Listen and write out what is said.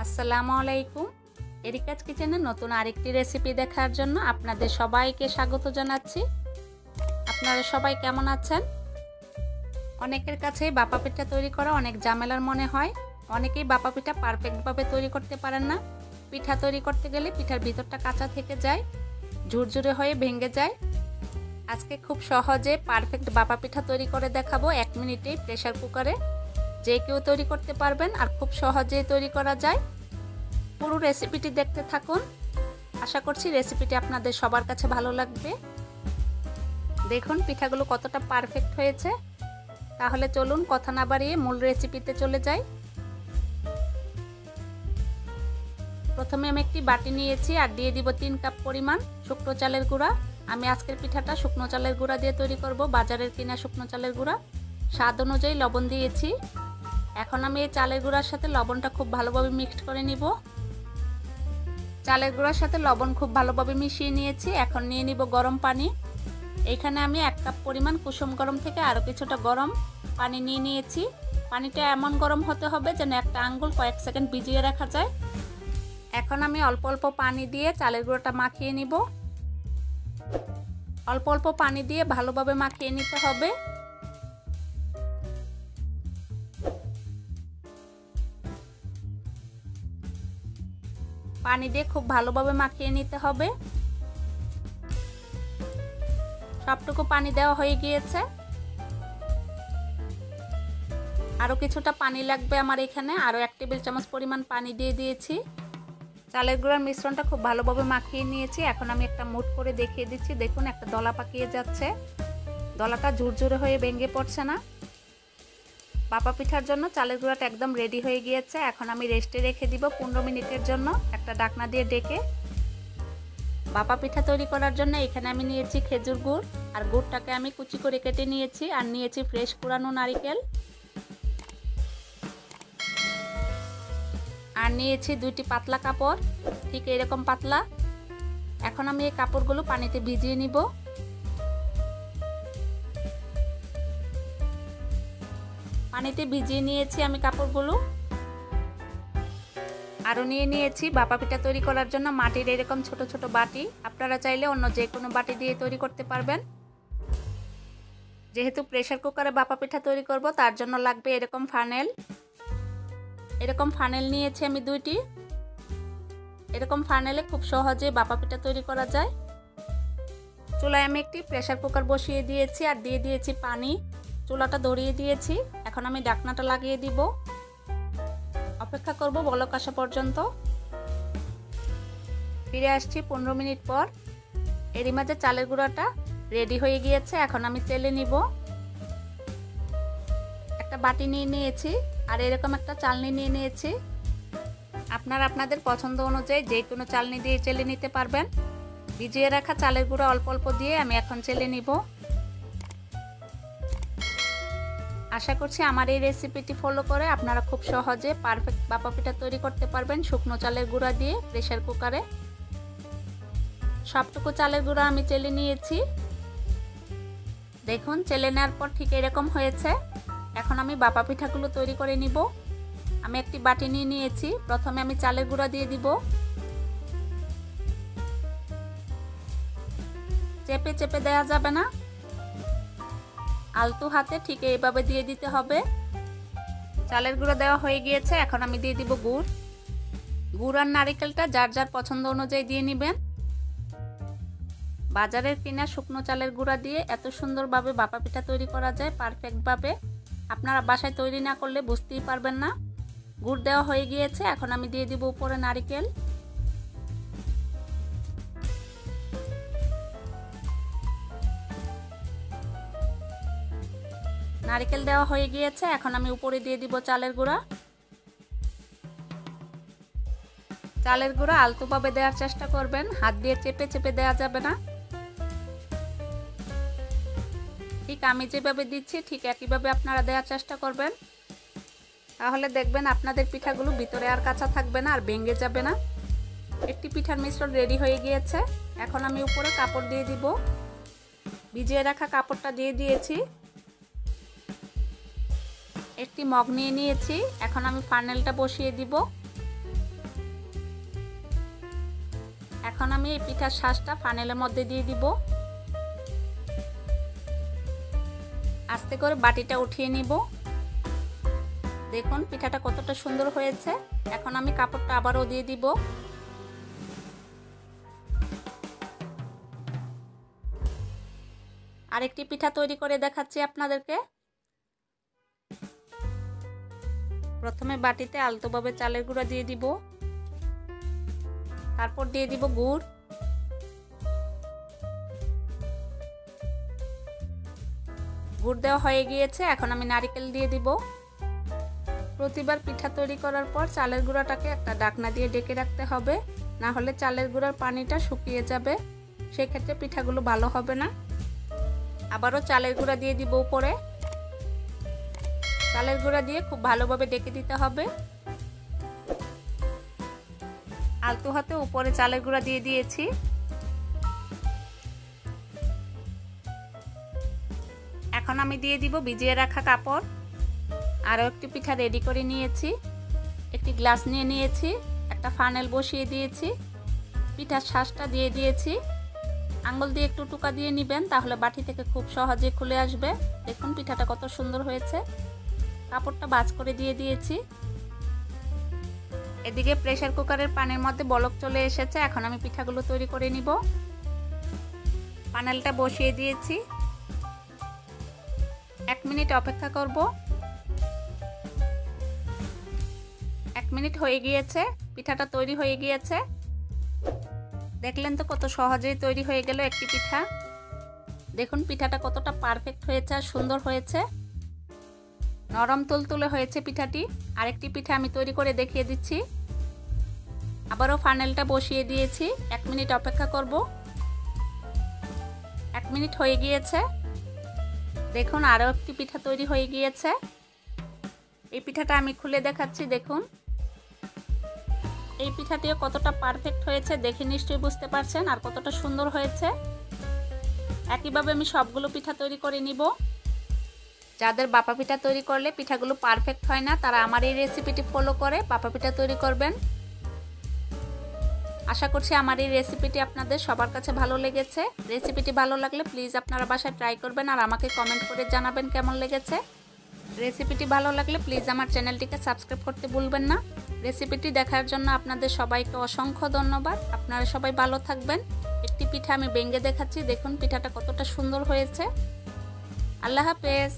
আসসালামু আলাইকুম। এরিকাজ কিচেনে নতুন আরেকটি রেসিপি দেখার জন্য আপনাদের সবাইকে স্বাগত জানাচ্ছি। আপনারা সবাই কেমন আছেন? অনেকের কাছেই বাপা পিঠা তৈরি করা অনেক ঝামেলার মনে হয়। অনেকেই বাপা পিঠা পারফেক্টভাবে তৈরি করতে পারেন না। পিঠা তৈরি করতে গেলে পিঠার ভিতরটা কাঁচা থেকে যায়, ঝুরঝুরে হয়ে ভেঙে যায়। আজকে খুব সহজে পারফেক্ট বাপা পিঠা তৈরি করে দেখাবো 1 মিনিটেই প্রেসার কুকারে। যে কেউ তৈরি করতে পারবেন আর খুব সহজেই তৈরি করা যায়। পুরো রেসিপিটি দেখতে থাকুন। আশা করছি রেসিপিটি আপনাদের সবার কাছে ভালো লাগবে। দেখুন পিঠাগুলো কতটা পারফেক্ট হয়েছে। তাহলে চলুন কথা না বাড়িয়ে মূল রেসিপিতে চলে যাই। প্রথমে আমি একটি বাটি নিয়েছি আর দিয়ে দিব 3 কাপ পরিমাণ শুকনো চালের গুঁড়া। আমি আজকের পিঠাটা শুকনো চালের গুঁড়া দিয়ে তৈরি করব, বাজারের কিনা শুকনো চালের গুঁড়া। স্বাদ অনুযায়ী লবণ দিয়েছি। এখন আমি এই চালের গুঁড়ার সাথে লবণটা খুব ভালোভাবে মিক্সড করে নিব। চালের গুঁড়ার সাথে লবণ খুব ভালোভাবে মিশিয়ে নিয়েছি। এখন নিয়ে নিব গরম পানি। এইখানে আমি 1 কাপ পরিমাণ কুসুম গরম থেকে আরও কিছুটা গরম পানি নিয়ে নিয়েছি। পানিটা এমন গরম হতে হবে যেন একটা আঙ্গুল কয়েক সেকেন্ড ভিজিয়ে রাখা যায়। এখন আমি অল্প অল্প পানি দিয়ে চালের গুঁড়োটা মাখিয়ে নিব। অল্প অল্প পানি দিয়ে ভালোভাবে মাখিয়ে নিতে হবে। পানি দিয়ে খুব ভালোভাবে মাখিয়ে নিতে হবে। সবটুকু পানি দেওয়া হয়ে গিয়েছে। আরও কিছুটা পানি লাগবে আমার এখানে। আরও 1 টেবিল চামচ পরিমাণ পানি দিয়ে দিয়েছি। চালের গুঁড়ার মিশ্রণটা খুব ভালোভাবে মাখিয়ে নিয়েছি। এখন আমি একটা মুঠ করে দেখিয়ে দিচ্ছি। দেখুন একটা দলা পাকিয়ে যাচ্ছে। দলাটা ঝুরঝুরে হয়ে ভেঙে পড়ছে না। বাপা পিঠার জন্য চালের গুঁড়াটা একদম রেডি হয়ে গিয়েছে। এখন আমি রেস্টে রেখে দিব 15 মিনিটের জন্য একটা ঢাকনা দিয়ে ঢেকে। বাপা পিঠা তৈরি করার জন্য এখানে আমি নিয়েছি খেজুর গুড়, আর গুড়টাকে আমি কুচি করে কেটে নিয়েছি। আর নিয়েছি ফ্রেশ কুড়ানো নারকেল, আর নিয়েছি 2টি পাতলা কাপড়, ঠিক এরকম পাতলা। এখন আমি এই কাপড়গুলো পানিতে ভিজিয়ে নিব। পানিতে ভিজিয়ে নিয়েছি আমি কাপড়গুলো। আরও নিয়ে নিয়েছি বাপা পিঠা তৈরি করার জন্য মাটির এরকম ছোট ছোট বাটি। আপনারা চাইলে অন্য যে কোনো বাটি দিয়ে তৈরি করতে পারবেন। যেহেতু প্রেসার কুকারে বাপা পিঠা তৈরি করব তার জন্য লাগবে এরকম ফানেল। এরকম ফানেল নিয়েছি আমি 2টি। এরকম ফানেলে খুব সহজে বাপা পিঠা তৈরি করা যায়। চুলায় আমি একটি প্রেসার কুকার বসিয়ে দিয়েছি আর দিয়ে দিয়েছি পানি। চুলাটা ধরিয়ে দিয়েছি। এখন আমি ঢাকনাটা লাগিয়ে দিব। অপেক্ষা করব বলক আসা পর্যন্ত। ফিরে আসছি 15 মিনিট পর। এরই মাঝে চালের গুঁড়াটা রেডি হয়ে গিয়েছে। এখন আমি চেলে নিব। একটা বাটি নিয়ে নিয়েছি আর এরকম একটা চালনি নিয়ে নিয়েছি। আপনারা আপনাদের পছন্দ অনুযায়ী যে কোনো চালনি দিয়ে চেলে নিতে পারবেন। ভিজিয়ে রাখা চালের গুঁড়া অল্প অল্প দিয়ে আমি এখন চেলে নিব। আশা করছি আমার এই রেসিপিটি ফলো করে আপনারা খুব সহজে পারফেক্ট বাপা পিঠা তৈরি করতে পারবেন শুকনো চালের গুঁড়া দিয়ে প্রেসার কুকারে। সবটুকু চালের গুঁড়া আমি চেলে নিয়েছি। দেখুন চেলে নেওয়ার পর ঠিক এরকম হয়েছে। এখন আমি বাপা পিঠাগুলো তৈরি করে নিব। আমি একটি বাটি নিয়ে নিয়েছি। প্রথমে আমি চালের গুঁড়া দিয়ে দিব। চেপে চেপে দেওয়া যাবে না, আলতু হাতে ঠিক এইভাবে দিয়ে দিতে হবে। চালের গুঁড়া দেওয়া হয়ে গিয়েছে। এখন আমি দিয়ে দিব গুড়। গুড় আর নারকেলটা যার যার পছন্দ অনুযায়ী দিয়ে নেবেন। বাজারের কিনা শুকনো চালের গুঁড়া দিয়ে এত সুন্দরভাবে বাপা পিঠা তৈরি করা যায় পারফেক্টভাবে। আপনারা বাসায় তৈরি না করলে বুঝতেই পারবেন না। গুড় দেওয়া হয়ে গিয়েছে। এখন আমি দিয়ে দিব উপরে নারকেল। নারকেল দেওয়া হয়ে গিয়েছে। এখন আমি উপরে দিয়ে দিব চালের গুঁড়া। চালের গুঁড়া আলতোভাবে দেওয়ার চেষ্টা করবেন, হাত দিয়ে চেপে চেপে দেওয়া যাবে না। ঠিক আমি যেভাবে দিচ্ছি ঠিক একইভাবে আপনারা দেওয়ার চেষ্টা করবেন। তাহলে দেখবেন আপনাদের পিঠাগুলো ভিতরে আর কাঁচা থাকবে না আর ভেঙে যাবে না। একটি পিঠার মিশ্রণ রেডি হয়ে গিয়েছে। এখন আমি উপরে কাপড় দিয়ে দিব। ভিজিয়ে রাখা কাপড়টা দিয়ে দিয়েছি। একটি মগ নিয়ে নিয়েছি। এখন আমি ফানেলটা বসিয়ে দিব। এখন আমি এই পিঠার শাঁসটা ফানেলের মধ্যে দিয়ে দিব। আস্তে করে বাটিটা উঠিয়ে নিব। দেখুন পিঠাটা কতটা সুন্দর হয়েছে। এখন আমি কাপড়টা আবারও দিয়ে দিব। আরেকটি পিঠা তৈরি করে দেখাচ্ছি আপনাদেরকে। প্রথমে বাটিতে আলতোভাবে চালের গুঁড়া দিয়ে দিব, তারপর দিয়ে দিব গুড়, গুড় দেওয়া হয়ে গিয়েছে। এখন আমি নারকেল দিয়ে দিব। প্রতিবার পিঠা তৈরি করার পর চালের গুঁড়াটাকে একটা ঢাকনা দিয়ে ঢেকে রাখতে হবে, না হলে চালের গুঁড়ার পানিটা শুকিয়ে যাবে, সেক্ষেত্রে পিঠাগুলো ভালো হবে না। আবারও চালের গুঁড়া দিয়ে দিব উপরে। চালের গুঁড়া দিয়ে খুব ভালোভাবে ঢেকে দিতে হবে। আলতো হাতে উপরে চালের গুঁড়া দিয়ে দিয়েছি। এখন আমি দিয়ে দিব ভিজিয়ে রাখা কাপড়। আরও একটি পিঠা রেডি করে নিয়েছি। একটি গ্লাস নিয়ে নিয়েছি, একটা ফানেল বসিয়ে দিয়েছি, পিঠার শাঁসটা দিয়ে দিয়েছি। আঙ্গুল দিয়ে একটু টুকা দিয়ে নেবেন, তাহলে বাটি থেকে খুব সহজে খুলে আসবে। দেখুন পিঠাটা কত সুন্দর হয়েছে। কাপড়টা ভাঁজ করে দিয়ে দিয়েছি। এদিকে প্রেসার কুকারের পানির মধ্যে বলক চলে এসেছে। এখন আমি পিঠাগুলো তৈরি করে নিব। পানেলটা বসিয়ে দিয়েছি। 1 মিনিট অপেক্ষা করব। 1 মিনিট হয়ে গিয়েছে, পিঠাটা তৈরি হয়ে গিয়েছে। দেখলেন তো কত সহজেই তৈরি হয়ে গেল একটি পিঠা। দেখুন পিঠাটা কতটা পারফেক্ট হয়েছে আর সুন্দর হয়েছে, নরম তুলতুলে হয়েছে পিঠাটি। আরেকটি পিঠা আমি তৈরি করে দেখিয়ে দিচ্ছি। আবারও ফানেলটা বসিয়ে দিয়েছি। 1 মিনিট অপেক্ষা করব। 1 মিনিট হয়ে গিয়েছে। দেখুন আরও একটি পিঠা তৈরি হয়ে গিয়েছে। এই পিঠাটা আমি খুলে দেখাচ্ছি। দেখুন এই পিঠাটিও কতটা পারফেক্ট হয়েছে দেখে নিশ্চয়ই বুঝতে পারছেন, আর কতটা সুন্দর হয়েছে। একইভাবে আমি সবগুলো পিঠা তৈরি করে নিব। যাদের বাপা পিঠা তৈরি করলে পিঠাগুলো পারফেক্ট হয় না, তারা আমার এই রেসিপিটি ফলো করে বাপা পিঠা তৈরি করবেন। আশা করছি আমার এই রেসিপিটি আপনাদের সবার কাছে ভালো লেগেছে। রেসিপিটি ভালো লাগলে প্লিজ আপনারা বাসায় ট্রাই করবেন আর আমাকে কমেন্ট করে জানাবেন কেমন লেগেছে। রেসিপিটি ভালো লাগলে প্লিজ আমার চ্যানেলটিকে সাবস্ক্রাইব করতে ভুলবেন না। রেসিপিটি দেখার জন্য আপনাদের সবাইকে অসংখ্য ধন্যবাদ। আপনারা সবাই ভালো থাকবেন। একটি পিঠা আমি ভেঙে দেখাচ্ছি। দেখুন পিঠাটা কতটা সুন্দর হয়েছে। আল্লাহ হাফেজ।